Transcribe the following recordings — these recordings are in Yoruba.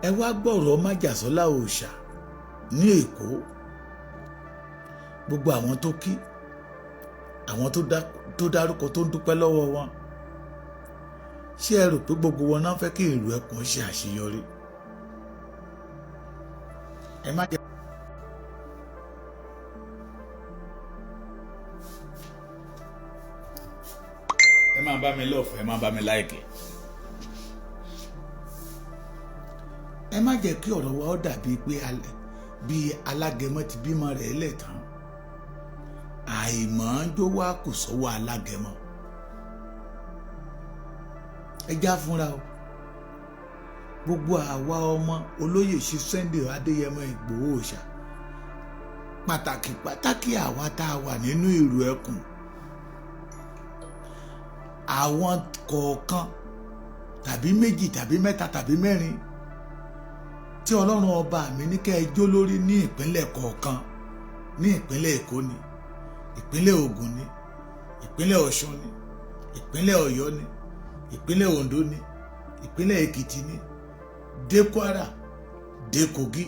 ẹ wá gbọ́rọ̀ májàsọ́lá òòṣà ní Èkó, gbogbo àwọn tó kí, àwọn tó dárúkọ tó ń dúpẹ́ lọ́wọ́ wọn, ṣé ẹ rò pé gbogbo wọn náà fẹ́ kí ìlú Ẹkùn ṣe àṣeyọrí? ẹ má jẹ́ ẹ máa bá mi lọ́ọ̀fẹ́, ẹ máa bá mi láìkẹ́. ẹ má jẹ́ kí ọ̀rọ̀ wa ó dàbí pé bí alágẹmọ ti bímọ rẹ̀ lẹ́tàn, àìmọ̀ jó wá kò sọ́wọ́ alágẹmọ. ẹ já fúnra o, gbogbo àwa ọmọ olóyè ṣe Sunday Adéyẹmọ Ìgbòho Òòṣà, pàtàkì àwa tá a wà nínú ìlú Ẹkùn, àwọn kọ̀ọ̀kan tàbí méjì tàbí mẹ́ta tàbí mẹ́rin tí Ọlọ́run ọba mi ní kẹ́ ẹ jó lórí ní ìpínlẹ̀ kọ̀ọ̀kan, ní ìpínlẹ̀ Èkó ni, ìpínlẹ̀ Ògùn ni, ìpínlẹ̀ Ọ̀ṣun ni, ìpínlẹ̀ Ọ̀yọ́ ni, ìpínlẹ̀ Oǹdó ni, ìpínlẹ̀ Èkìtì ni, dé Kwara, dé Kogi.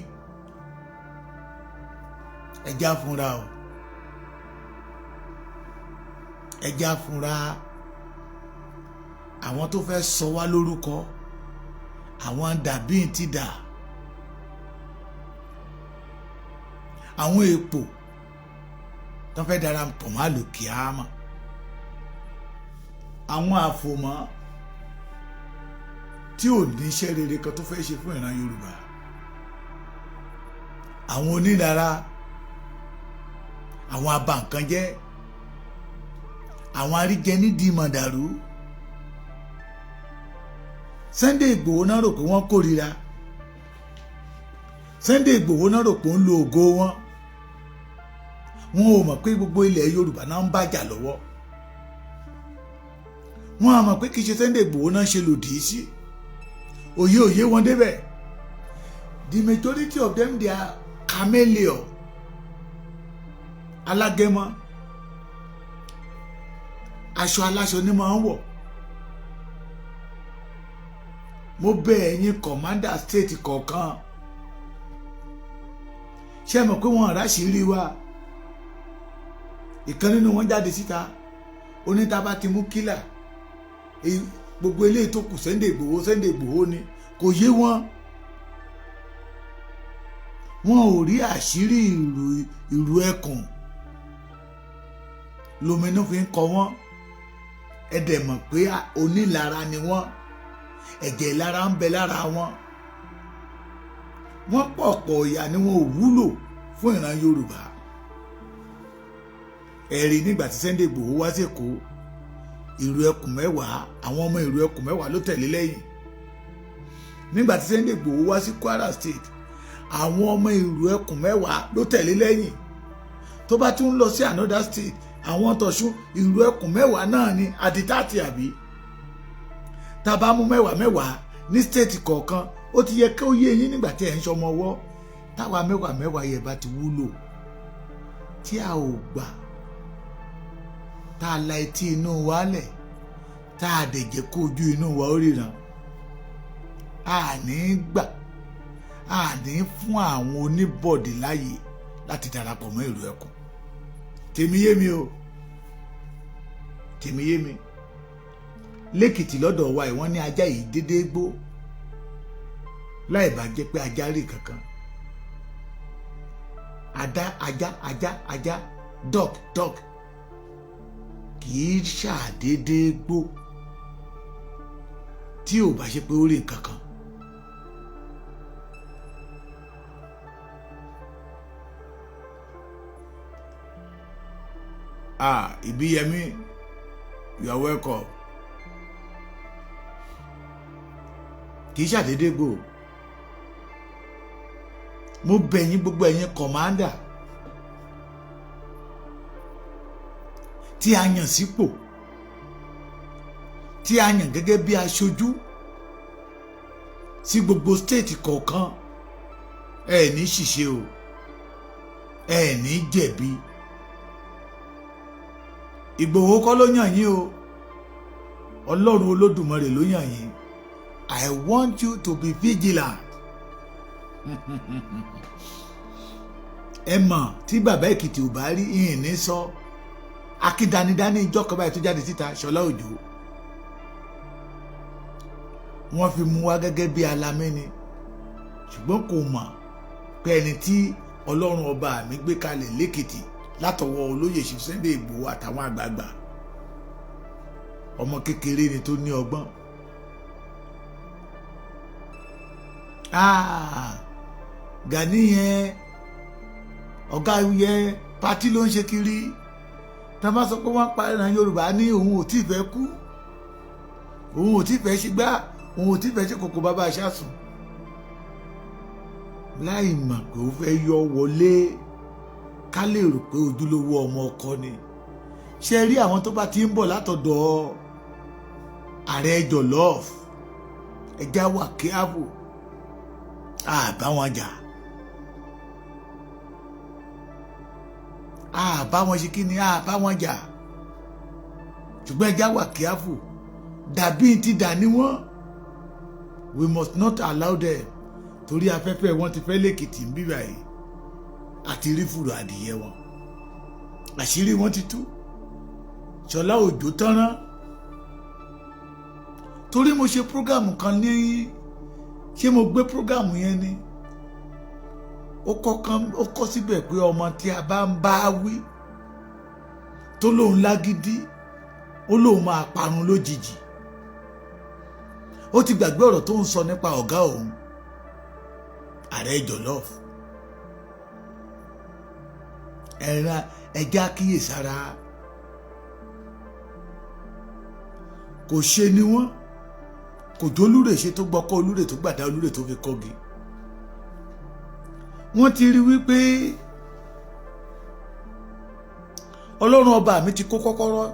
ẹ já fúnra o, ẹ já fúnra. Àwọn tó fẹ́ sọ wá lórúkọ, àwọn dàbí ti dà, àwọn èpò tó fẹ́ darapọ̀ mọ́ àlùkìyámà, àwọn àfòmọ́ tí ò ní iṣẹ́ rere kan tó fẹ́ ṣe fún ìran Yorùbá, àwọn onídàára, àwọn abànkanjẹ́, àwọn aríjẹ nídìí mọ̀dàrú. Sunday Ìgbòho náà rò pé wọ́n kórìíra, Sunday Ìgbòho náà rò pé ó ń lo ògo wọn ò mọ̀ pé gbogbo ilẹ̀ Yorùbá náà ń bàjà lọ́wọ́, wọn á mọ̀ pé kì í ṣe Sunday Ìgbòho náà ṣe lòdì sí, òye wọn débẹ̀. The majority of them they are chameleon, alágẹmọ, aṣọ aláṣọ ni máa ń wọ̀. Mo bẹ̀ ẹ̀yin commander state kọ̀ọ̀kan, ṣé mọ̀ pé wọ́n ráṣìírí wa? Ìkan nínú wọn jáde síta, oníta bá ti mú kílà, gbogbo eléyìí tó kù Sunday Ìgbòho ni, kò yé wọn. Wọn ò rí àṣírí ìlú Ẹkùn lóminú fi ń kọ wọ́n. Ẹ dẹ̀ mọ̀ pé onílara ni wọ́n, ẹ̀jẹ̀ lára ń bẹ lára wọn. Wọ́n pọ̀pọ̀ ìyà ni wọn ò wúlò fún ìran Yorùbá. Ẹ̀rí nígbà tí Sunday Ìgbòho wá sí Èkó, ìlú Ẹkùn 10, àwọn ọmọ ìlú Ẹkùn 10 ló tẹ̀lé lẹ́yìn. Nígbà tí Sunday Ìgbòho wá sí Kwara State, àwọn ọmọ ìlú Ẹkùn 10 ló tẹ̀lé lẹ́yìn. Tó bá tún lọ sí another state, àwọn t'Ọ̀ṣun, ìlú Ẹkùn 10 náà ni àdìtàtì àbí. Tá bá mú 10 ní state kọ̀ọ̀kan, ó ti yẹ kí ó yé yín nígbà tí ẹ̀ ń ṣọmọ ọwọ́. Táwa 10 yẹn bá ti wúlò, tí a ò gbà, tá a la etí inú wa lẹ̀, tá a dẹ̀ jẹ́ kó ojú inú wa ó ríran, a ní gbà, a ní fún àwọn oníbọ̀dì láàyè láti darapọ̀ mọ́ ìlú Ẹkùn. Tèmi yé mi o, tèmi yé mi. Lẹ́kìtì lọ́dọ̀ wa ìwọ́n ní ajá yìí dédé gbó láì bá jẹ́ pé ajá rí kankan. Ajá dog kì í ṣàdédé gbó tí ò bá ṣe pé ó rí nǹkan kan. Ìbíyẹmí, you are welcome. Kì í ṣàdédé gbó. Mo bẹ̀ yín gbogbo ẹ̀yin commander tí a yàn sípò, tí a yàn gẹ́gẹ́ bí aṣojú sí gbogbo state kọ̀ọ̀kan, ẹ ní ṣìṣe o, ẹ ní jẹ̀bi. Ìgbòho kọ́ ló yàn yín o, Ọlọ́run Olódùmarè ló yàn yín. I want you to be vigilant. ẹ mọ̀ tí bàbá Èkìtì ò bá rí ìhìn ní sọ akídanidání ìjọ kan báyìí tó jáde síta Ṣọlá Òjó wọ́n fi mú wá gẹ́gẹ́ bí alámẹ́ni ṣùgbọ́n kò mọ̀ pé ẹni tí Ọlọ́run ọba mi gbé kalẹ̀ lẹ́kìtì látọwọ́ olóyè Sunday Ìgbòho àtàwọn àgbààgbà ọmọ kékeré ni tó ní ọgbọ́n. Gani yẹn ọ̀gá yẹn pátí ló ń ṣe kiri tá a bá sọ pé wọ́n pa ìran Yorùbá ní òun ò tí ì fẹ́ kú òun ò tí ì fẹ́ ṣe gbá òun ò tí ì fẹ́ ṣe kòkò bàbá aṣáṣùn láì mọ̀ pé ó fẹ́ yọ wọlé ká lè rò pé ojúlówó ọmọ ọkọ ni ṣe rí àwọn tó bá ti ń bọ̀ látọ̀dọ̀ ààrẹ jọ̀lọ́ọ̀f ẹja wà kíábù àbá wọn jà àbá wọn ṣe kí ni àbá wọn jà ṣùgbọ́n ẹja wà kíábù dàbí ti dà ní wọ́n we must not allow them torí afẹ́fẹ́ wọn ti fẹ́ lẹ́kìtì ń bíbà yìí àti rí fùrọ̀ adìyẹ wọn àṣírí wọn ti tú Ṣọlá Òjó tánrán torí mo ṣe prógámù kan ní ṣé mo gbé prógámù yẹn ni ó kọ́ síbẹ̀ pé ọmọ tí a bá ń bá wí tó lóun lágídí ó lóun máa parun lójijì ó ti gbàgbé ọ̀rọ̀ tó ń sọ nípa ọ̀gá òun ààrẹ jọ̀lọ́ọ̀fù ẹ̀ràn ẹja kíyèsára kò ṣe ni wọ́n kò jó olúrè ṣe tó gbọ́kọ́ olúrè tó gbàdá olúrè tó fi kọ́gi wọ́n ti rí wípé Ọlọ́run ọba mi ti kó kọ́kọ́rọ́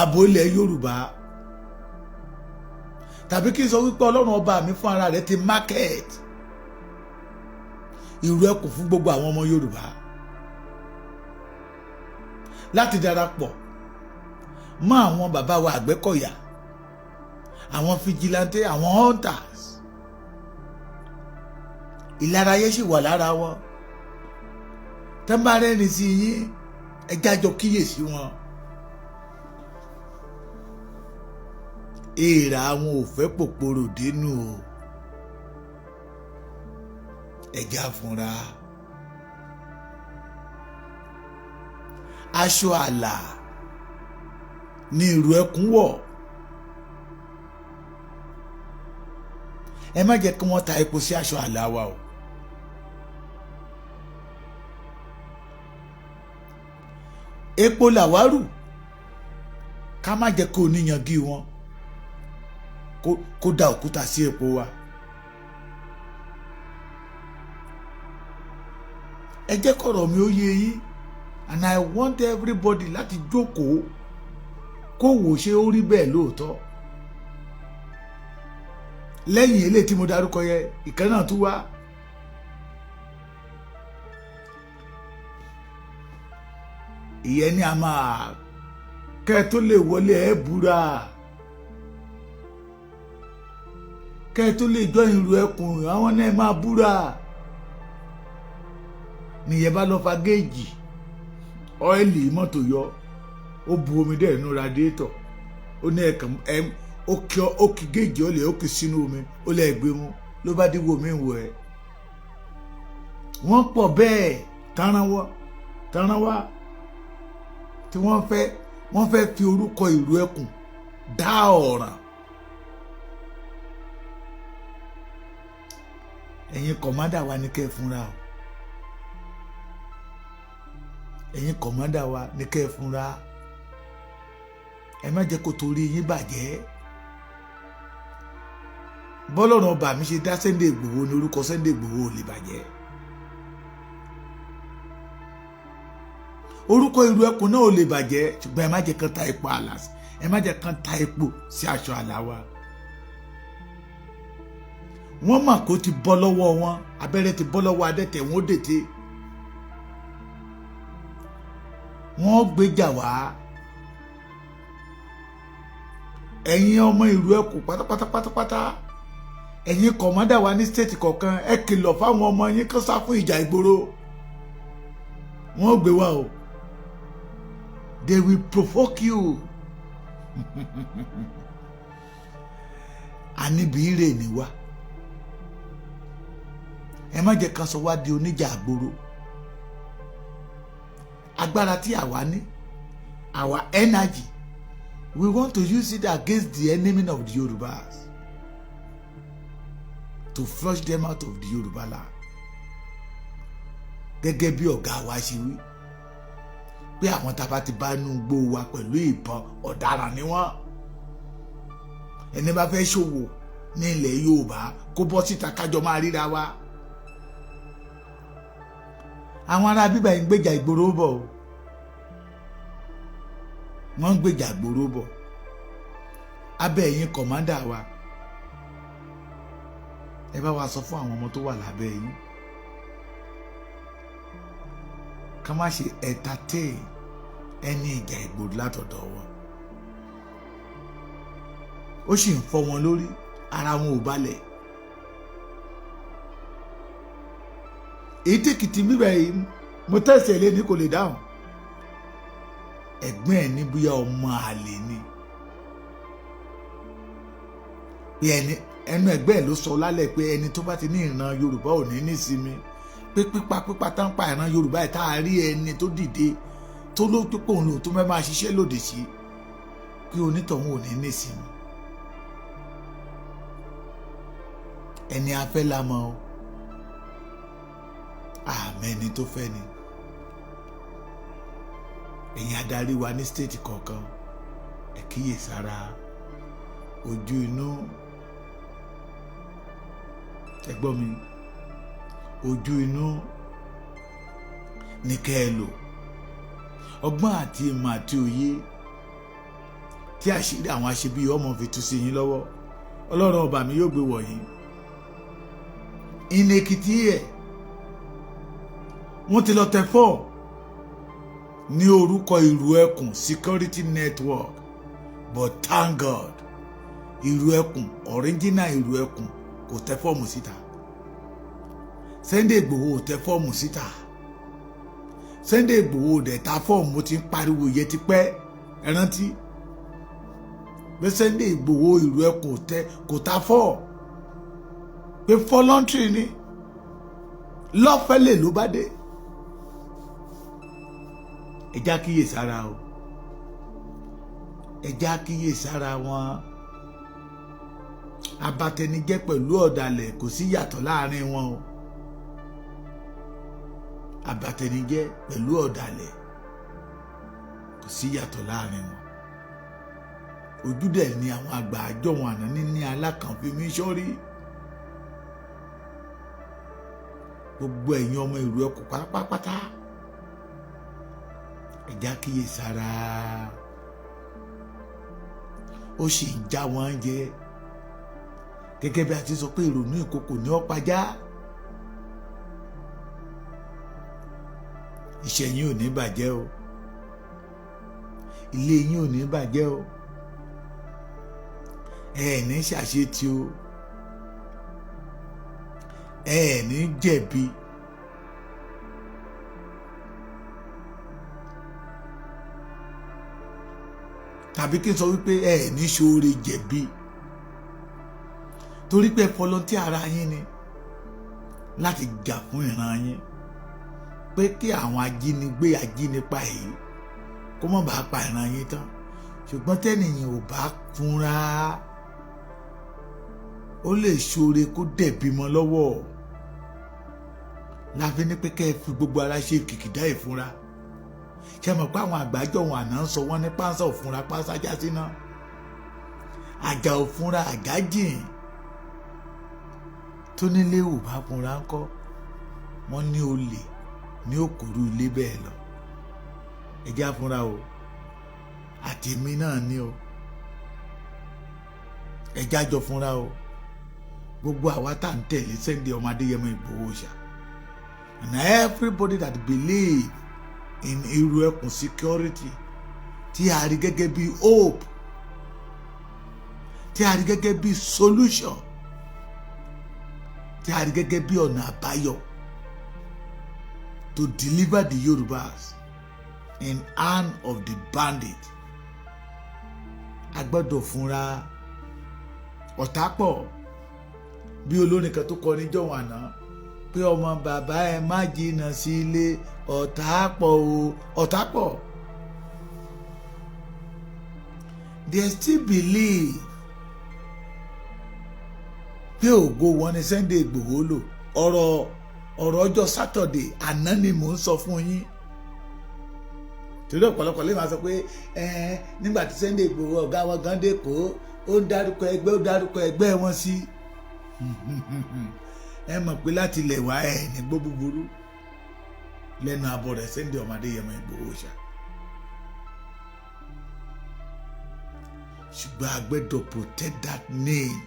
ààbò ilẹ̀ Yorùbá tàbí kí n sọ wípé Ọlọ́run ọba mi fún ara rẹ̀ ti market ìrù ẹkùn fún gbogbo àwọn ọmọ Yorùbá láti darapọ̀ mọ́ àwọn bàbá wa Àgbẹ̀kọ̀yà àwọn vigilante àwọn hunters ìlarayé sì wà lára wọn tẹ́ḿbárẹ́rìn sí yín ẹjá jọ kíyèsí wọn èèrà àwọn ò fẹ́ pòpòrò dénú o ẹjá fúnra aṣọ àlà ní ìrù ẹkùn wọ̀ ẹ má jẹ́ kí wọ́n ta epo sí aṣọ àlà wa o epo làwárù ká má jẹ́ kó níyangí wọn kó da òkúta sí epo wa ẹ jẹ́ kọ̀rọ̀ mi ó yé yín and I want everybody láti jókòó kó wò ṣé ó rí bẹ́ẹ̀ lóòótọ́ lẹ́yìn eléyìí tí mo dárúkọ yẹ ìkan náà tún wá ìyẹn ni a máa kẹ́ tó lè wọlé ẹ búra kẹ́ tó lè jọ ìrù ẹkùn àwọn náà máa búra nìyẹn bá lọ fa géèjì ọ́ìlì mọ́tò yọ ó bu omi dẹ̀ nínú radiétọ̀ ó ní ẹ̀kan ó kì géèjì ó lè ó kì sínú omi ó lè gbé mu ló bá dìbò mí wò ẹ́ wọ́n pọ̀ bẹ́ẹ̀ tánrán wá tí wọ́n fẹ́ fi orúkọ ìlú ẹkùn dá ọ̀ràn ẹ̀yin kọ̀mádà wa ní kẹ́ ẹ fúnra o ẹ̀yin kọ̀mádà wa ní kẹ́ ẹ fúnra ẹ má jẹ́ kó torí yín bàjẹ́ bọ́lọ́run ọba mi ṣe dá Sunday Ìgbòho ní orúkọ Sunday Ìgbòho ò lè bàjẹ́ orúkọ ìlú ẹkùn náà ò lè bàjẹ́ ṣùgbọ́n ẹ má jẹ́ kán ta epo àlà ẹ má jẹ́ kán ta epo sí aṣọ àlà wa wọ́n mà kó ti bọ́ lọ́wọ́ wọn abẹ́rẹ́ ti bọ́ lọ́wọ́ adẹ́tẹ̀ wọ́n dètè wọ́n gbéjà wá ẹ̀yin ọmọ ìlú ẹkùn pátápátá ẹ̀yin kọ̀mọ́dà wa ní state kọ̀ọ̀kan ẹ kìlọ̀ fáwọn ọmọ yín kó sá fún ìjà ìgboro wọ́n gbé wa o they will provoke you àníbìírè ni wá ẹ má jẹ́ ká sọ wá di oníjà àgboro agbára tí àwa ní our energy we want to use it against the enemy of the Yorubas to flush them out of the Yoruba land gẹ́gẹ́ bí ọ̀gá wa ṣe wí pé àwọn tábà ti bá nú gbó wa pẹ̀lú ìbọn ọ̀daràn ni wọ́n ẹni bá fẹ́ ṣòwò ní ilẹ̀ Yorùbá kó bọ́ síta kájọ máa ríra wa àwọn ará bíbá yìí ń gbèjà ìgboro bọ̀ wọ́n ń gbèjà ìgboro bọ̀ abẹ́ ẹ̀yin kọ̀mándà wa ẹ bá wa sọ fún àwọn ọmọ tó wà lábẹ́ yín ká má ṣe entertain ẹni ìjà ìgboro látọ̀dọ̀ wọn ó sì ń fọ́ wọn lórí ara wọn ò balẹ̀ èyí tèkìtì bíbẹ̀ yìí mo tẹ̀sẹ̀ lé ní kò lè dáhùn ẹ̀gbọ́n ẹ̀ ní bóyá ọmọ àlè ni pé ẹnu ẹgbẹ́ ẹ̀ ló sọ lálẹ́ pé ẹni tó bá ti ní ìran Yorùbá ò ní nísinmi pé pípa tán pa ìran Yorùbá ẹ̀ tá a rí ẹni tó dìde tó ló pípọ̀ òun lòun tó fẹ́ máa ṣiṣẹ́ lòdì sí pé onítọ̀hún ò ní nísinmi ẹni afẹ́ la mọ̀ ọ́ àmẹ́ni tó fẹ́ ni ẹ̀yin adarí wa ní stéètì kọ̀ọ̀kan ẹ kíyèsára ojú inú ẹ gbọ́ mi ojú inú ní kẹ́ ẹ lò ọgbọ́n àti ìmọ̀ àti òye tí àṣírí àwọn aṣebí ọmọ fi tú sí yín lọ́wọ́ Ọlọ́run ọba mi yóò gbé wọ̀nyí ìnèkìtì ẹ̀ wọ́n ti lọ tẹ fọ́ ní orúkọ ìrù ẹkùn security network but thank God ìrù ẹkùn original ìrù ẹkùn kò tẹ fọ́ọ̀mù síta Sunday Igboho ò tẹ fọ́ọ̀mù síta Sunday Igboho dẹ̀ ta fọ́ọ̀mù ti ń pariwo yẹ ti pẹ́ ẹ rántí pé Sunday Igboho ìrù ẹkùn kò ta fọ́ọ̀ pé voluntary ni lọ́fẹ̀lẹ̀ ló bá dé ẹjá kíyè sára o ẹjá kíyè sára wọn abatẹnijẹ́ pẹ̀lú ọ̀dàlẹ̀ kò sí yàtọ̀ láàrin wọn o abatẹnijẹ́ pẹ̀lú ọ̀dàlẹ̀ kò sí yàtọ̀ láàrin wọn ojúdẹ̀ ni àwọn àgbà àjọ wọn àná ní alákànfimi sọ́rí gbogbo ẹ̀yin ọmọ ìlú ẹkùn pátápátá ẹ̀já kíyè sára ó sì ń já wọn jẹ gẹ́gẹ́ bí a ti sọ pé ìrònú ìkòkò ní ọ̀pájá iṣẹ́ yín ò ní bàjẹ́ o ilé yín ò ní bàjẹ́ o ẹ ní ṣàṣetì o ẹ ní jẹ̀bi tàbí kí n sọ wípé ẹ ní ṣoore jẹ̀bi torí pé volunteer ara yín ni láti jà fún ìran yín pé kí àwọn ajínigbé ajínipa yìí kó má bàa pa ìran yín tán ṣùgbọ́n tẹ́nìyàn ò bá fúnra ó lè ṣoore kó dẹ̀bi mọ́ lọ́wọ́ láfi ní pé kẹ́ ẹ fi gbogbo ara ṣe kìkìdá ìfúnra ṣe mọ̀ pé àwọn àgbájọ wọn àná ń sọ wọ́n ní pánsá òfúnra pánsá já síná àjà òfúnra àjà jìn tó nílé ò bá fúnra ńkọ́ wọ́n ní olè ní òkúrú ilé bẹ́ẹ̀ lọ ẹjẹ́ àfúnra o àti èmi náà ní o ẹjẹ́ àjọ fúnra o gbogbo àwa tá ń tẹ̀lé Sunday ọmọ Adéyẹmọ Ìgbòho ṣá and everybody that believe in irú ẹkùn security tí a rí gẹ́gẹ́ bí hope tí a rí gẹ́gẹ́ bí solution tí a rí gẹ́gẹ́ bí ọ̀nà àbáyọ to deliver the Yorubas in hand of the bandit. A gbọ́dọ̀ fúnra ọ̀tá pọ̀ bí olórin kan tó kọ níjọ́ àná pé ọmọ bàbá ẹ má jìnnà sí ilé ọ̀tá pọ̀ o ọ̀tá pọ̀. They still believe pé ògo wọn ni Sunday Igboho lò. ọ̀rọ̀ ọjọ́ Saturday àná ni mò ń sọ fún yín. Torí ọ̀pọ̀lọpọ̀ lè máa sọ pé nígbà tí Sunday Igboho ọ̀gá wọn gan dé kó ó dárúkọ ẹgbẹ́ wọn sí. Ẹ mọ̀ pé láti ilẹ̀ wá ẹ̀ ní gbọ́ búburú lẹ́nu abọ́ rẹ̀ Sunday ọmọ Adéyẹmọ Igboho ṣá. Ṣùgbọ́n a gbọ́dọ̀ protect that name.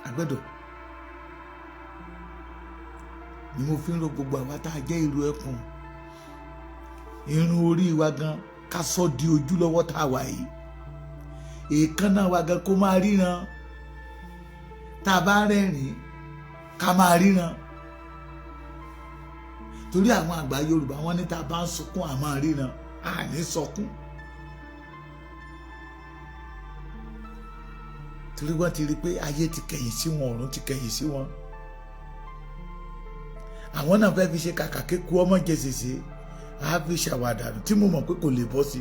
A gbọ́dọ̀ ni mo fi ń ro gbogbo àwa tá a jẹ́ ìrù ẹkùn irun orí wa gan ká sọ di ojú lọ́wọ́ tá a wà yìí èékánná wa gan kó máa ríran tá a bá rẹ́rìn ká máa ríran torí àwọn àgbà Yorùbá wọn ní tá a bá ń sunkún a máa ríran a ní sọkún torí wọ́n ti rí pé ayé ti kẹ̀yìn sí wọn ọ̀run ti kẹ̀yìn sí wọn àwọn náà fẹ́ fi ṣe kàkà kéku ọmọ jẹsẹsẹ á fi ṣàwàdànù tí mo mọ̀ pé kò lè bọ́ sí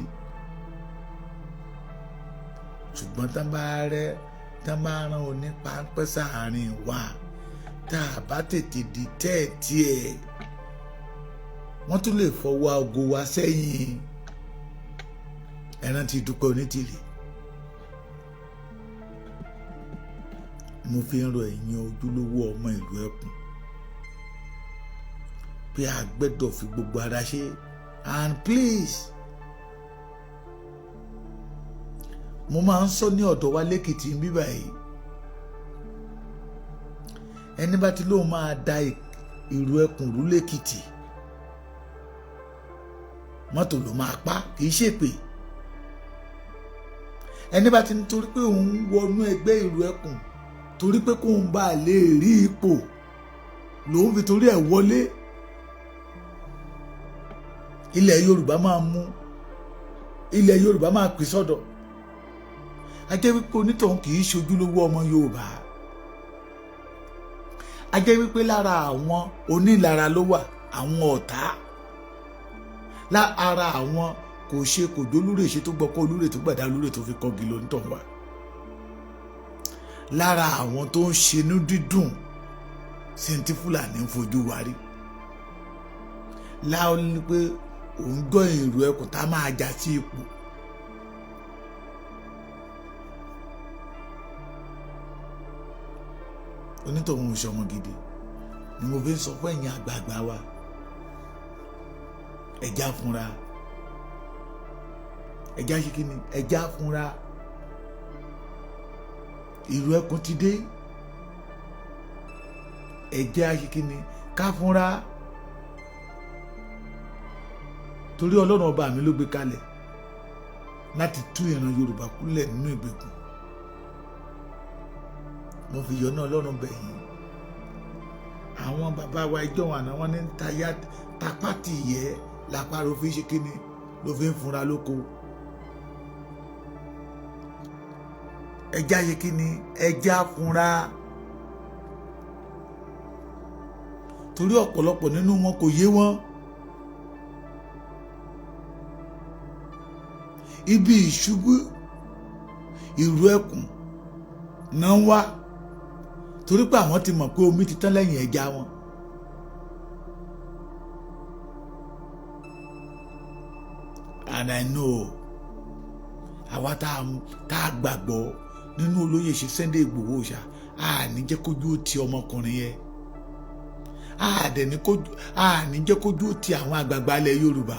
ṣùgbọ́n tá bá rán oní páńpẹ́ sáàárín wa tá a bá tètè di tẹ́ẹ̀tì ẹ̀ wọ́n tún lè fọwọ́ aago wa sẹ́yìn ẹran ti Dúpẹ́ Onítìrì. Mo fi ń rọ ẹ̀yin ojúlówó ọmọ ìlú ẹkùn pé a gbẹ́dọ̀ fi gbogbo ara ṣe and please mo máa ń sọ ní ọ̀dọ̀ wa lẹ́kìtì ń bíbà yìí ẹni bá ti lóun máa da ìlú ẹkùn rú lẹ́kìtì mọ́tò ló máa pa kì í ṣèpè ẹni bá ti nítorí pé òun wọnú ẹgbẹ́ ìlú ẹkùn torí pé kóun bá lè rí ipò lòun fi torí ẹ̀ wọlé ilẹ̀ Yorùbá máa mú ilẹ̀ Yorùbá máa pè sọ́dọ̀ a jẹ́ wípé onítọ̀hún kì í ṣojúlówó ọmọ Yorùbá a jẹ́ wípé lára àwọn onílara ló wà àwọn ọ̀tá lára àwọn kò ṣe kò dólúrè ṣe tó gbọ́kọ́ olúrè tó gbàdá olúrè tó fi kọ́gi lónítọ̀hún wà lára àwọn tó ń ṣenú dídùn sí ti Fúlàní ń fojú wa rí láwọn ní pé òun gbọ́ ìrù ẹkùn tá máa já sí ipò onítọ̀hún ìṣọmọ gidi ni mo fi ń sọ fún ẹ̀yin àgbààgbà wa ẹ̀já fúnra ẹ̀já ṣe kí ni ẹ̀já fúnra ìrù ẹkùn ti dé ẹ̀jẹ̀ aṣíkíni ká fúnra torí Ọlọ́run ọba mi ló gbé kalẹ̀ láti tú ìran Yorùbá kúlẹ̀ nínú ìgbèkùn mo fi yọ náà Ọlọ́run bẹ̀ yín àwọn bàbá wa ìjọ wọn àná wọn ní tapátì yẹ lápárò fi ṣe kíni ló fi ń fúnra lóko ẹja yẹ kíni ẹja fúnra torí ọ̀pọ̀lọpọ̀ nínú wọn kò yé wọn ibi ìṣubú ìrù ẹkùn náà wá torí pé àwọn ti mọ̀ pé omi ti tán lẹ́yìn ẹja wọn and I know àwa tá a gbàgbọ́ nínú olóyè ṣe Sunday Igboho ṣá a ní jẹ́ kójú ó ti ọmọkùnrin yẹn a ní jẹ́ kójú ó ti àwọn àgbààgbà ilẹ̀ Yorùbá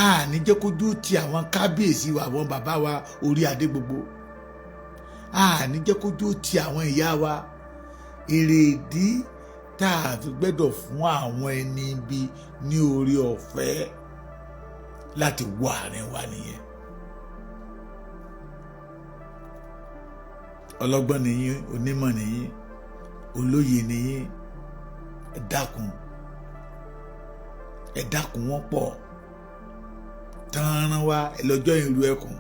a ní jẹ́ kójú ó ti àwọn kábíyèsí wa àwọn bàbá wa orí adé gbogbo a ní jẹ́ kójú ó ti àwọn ìyá wa èrèdí tá a fi gbẹ́dọ̀ fún àwọn ẹni ibi ní orí ọ̀fẹ́ láti wọ àárín wa nìyẹn ọlọ́gbọ́n nìyí, onímọ̀ nìyí, olóye nìyí, ẹ dákun wọ́n pọ̀ tán wá ẹlọ́jọ́ ìlú ẹkùn.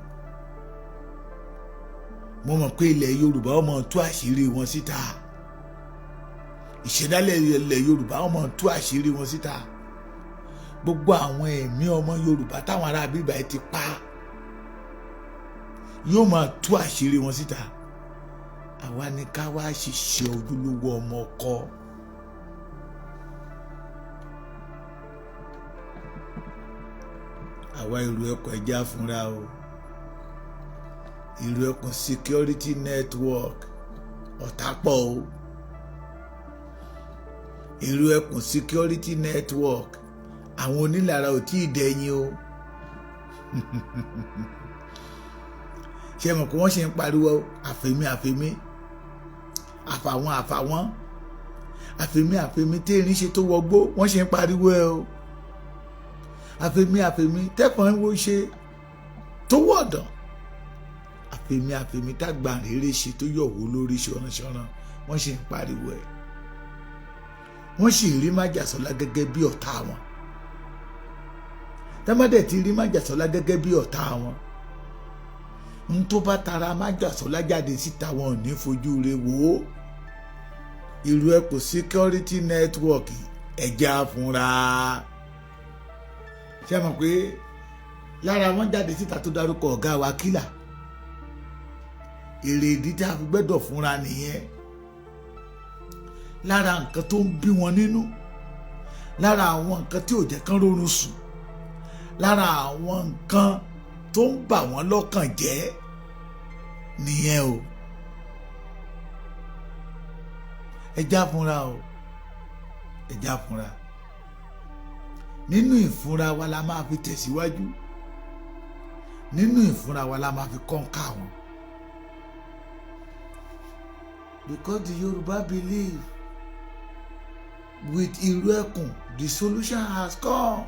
Mo mọ̀ pé ilẹ̀ Yorùbá ọmọ tú àṣírí wọn síta, ìṣẹ̀dálẹ̀ ilẹ̀ Yorùbá ọmọ tú àṣírí wọn síta. Gbogbo àwọn ẹ̀mí ọmọ Yorùbá táwọn ará bíbá ti pa yóò máa tú àṣírí wọn síta. Àwa ni ká wá ṣiṣẹ́ ojúlówó ọmọ ọkọ. Àwa ìlú ẹkùn ẹja fúnra o. Ìlú ẹkùn security network ọ̀tá pọ̀ o. Ìlú ẹkùn security network àwọn onílára ò tí ì dẹ̀yìn o. Ṣé mọ̀ pé wọ́n ṣe ń pariwo àfẹ́mí àfàwọn àfẹ́mí tí erin ṣe tó wọgbó wọ́n ṣe ń pariwo ẹ o. Àfẹ́mí tẹ́fọ̀n ń wo ṣe tó wọ̀dàn. Àfẹ́mí tágbà rere ṣe tó yọ̀wó lórí ṣọ̀rànṣọ̀ràn wọ́n ṣe ń pariwo ẹ. Wọ́n sì rí Májàsọ́lá gẹ́gẹ́ bí ọ̀tá wọn. Tẹ́mọ́dẹ̀ ti rí Májàsọ́lá gẹ́gẹ́ bí ọ̀tá wọn. N tó bá tara Májàsọ́lá jáde síta wọn ò ní fojú rẹ̀ wò ó. Ìlú ẹkùn security network ẹja fúnra. Ṣé mọ̀ pé lára wọn jáde síta tó dárúkọ ọ̀gá wa kílà. Èrè ìdí tí a fi gbẹ́dọ̀ fúnra nìyẹn. Lára nǹkan tó ń bí wọn nínú, lára àwọn nǹkan tí ò jẹ́ kán rórun sùn, lára àwọn nǹkan tó ń bà wọ́n lọ́kàn jẹ́ nìyẹn o. Ẹja fúnra o, ẹja fúnra. Nínú ìfúnra wa la máa fi tẹ̀síwájú, nínú ìfúnra wa la máa fi kọ́ńkà wọn. Because the Yoruba believe with ìlú ẹkùn the solution has come.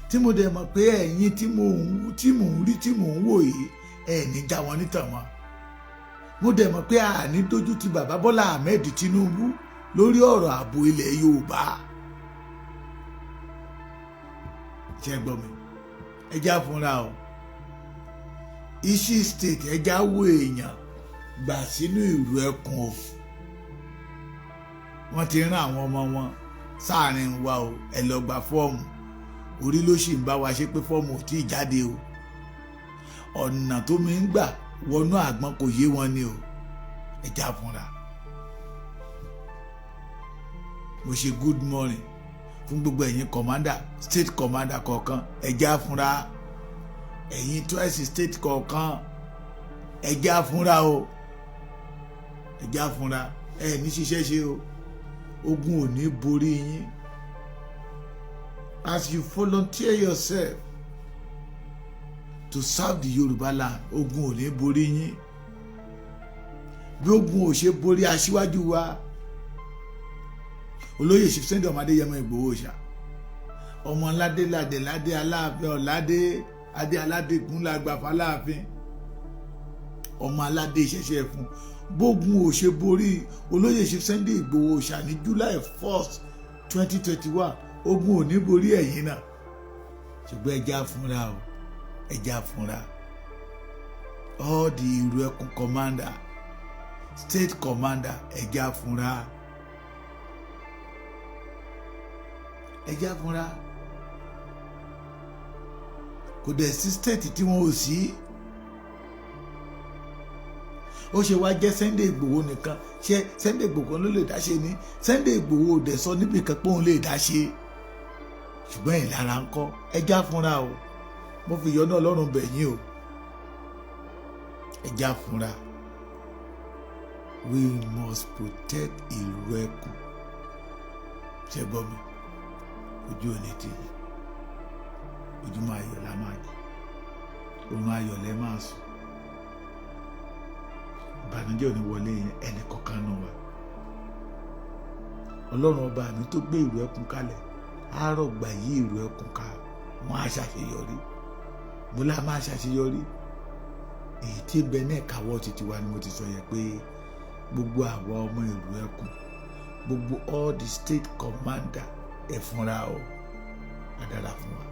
Tí mo dẹ̀ mọ̀ pé ẹ̀yin tí mò ń rí tí mò ń wò yìí ẹ̀ ní já wọn nítàn mọ́. Mo dẹ̀ mọ̀ pé àní dójú ti bàbá Bọ́lá Ahmed Tinubu lórí ọ̀rọ̀ ààbò ilẹ̀ Yorùbá. Ṣé ẹ gbọ́ mi? Ẹja fúnra o. Iṣẹ́ state ẹja wo èèyàn gbà sínú ìlú ẹkùn o. Wọ́n ti rán àwọn ọmọ wọn sáàrin wa o, ẹ lọ gba fọ́ọ̀mù. Orí ló sì ń bá wa ṣe pé fọ́ọ̀mù ò tí ì jáde o. Ọ̀nà tó mi ń gbà wọnú àgbọn kò yé wọn ni o. Ẹja fúnra. Mo ṣe good morning fún gbogbo ẹ̀yin commander state commander kọ̀ọ̀kan ẹja fúnra. Ẹ̀yin twice state kọ̀ọ̀kan ẹja fúnra o. Ẹja fúnra. Ẹ ní ṣiṣẹ́ ṣe o. Ogun ò ní borí yín. As you volunteer yourself to serve the Yoruba land, ogun ò ní borí yín. Bí ogun ò ṣe borí aṣíwájú wa olóyè Sunday ọmọ Adéyẹmọ Ìgbòho ṣá, ọmọ ládé Aláàfin ọ̀ládé adé aládégún lágbà fáláàfin, ọmọ aládé ìṣẹ̀ṣẹ̀ fún. Bógun ò ṣe borí olóyè Sunday Ìgbòho ṣá ní July 1st 2021, ogun ò ní borí ẹ̀yin náà. Ṣùgbọ́n ẹja fúnra o, ẹja fúnra. All the ìlú ẹkùn commander, state commander, ẹja fúnra. Ẹja fúnra. Kò dẹ̀ sí state tí wọ́n ò sí. Ó ṣe wá jẹ́ Sunday Ìgbòho nìkan. Ṣé Sunday Ìgbòho ló lè dá ṣe ni? Sunday Ìgbòho ò dẹ̀ sọ níbi kan pé òun lè dá ṣe. Ṣùgbọ́n ìlara ń kọ́. Ẹja fúnra o. Mo fi ìyọ́nú Ọlọ́run bẹ̀ yín o. Ẹja fúnra. We must protect ìlú ẹkùn. Ṣé gbọ́ mi? Ojú ò ní tì í. Ojúmọ́ ayọ̀ la máa jẹ. Oorun ayọ̀ lẹ máa sùn. Ìbànújẹ́ ò ní wọlé ẹnì kankan nù wa. Ọlọ́run ọba mi tó gbé ìlú ẹkùn kalẹ̀ á rọ̀gbà yí ìlú ẹkùn ká. Wọ́n á ṣàṣeyọrí. Bọ́lá máa ṣàṣeyọrí. èyí tí bẹ ní ìkáwọ́ títí wa ni mo ti sọ yẹn pé gbogbo àwa ọmọ ìlú ẹkùn, gbogbo all the state commander ẹ fúnra o, á dára fún wa.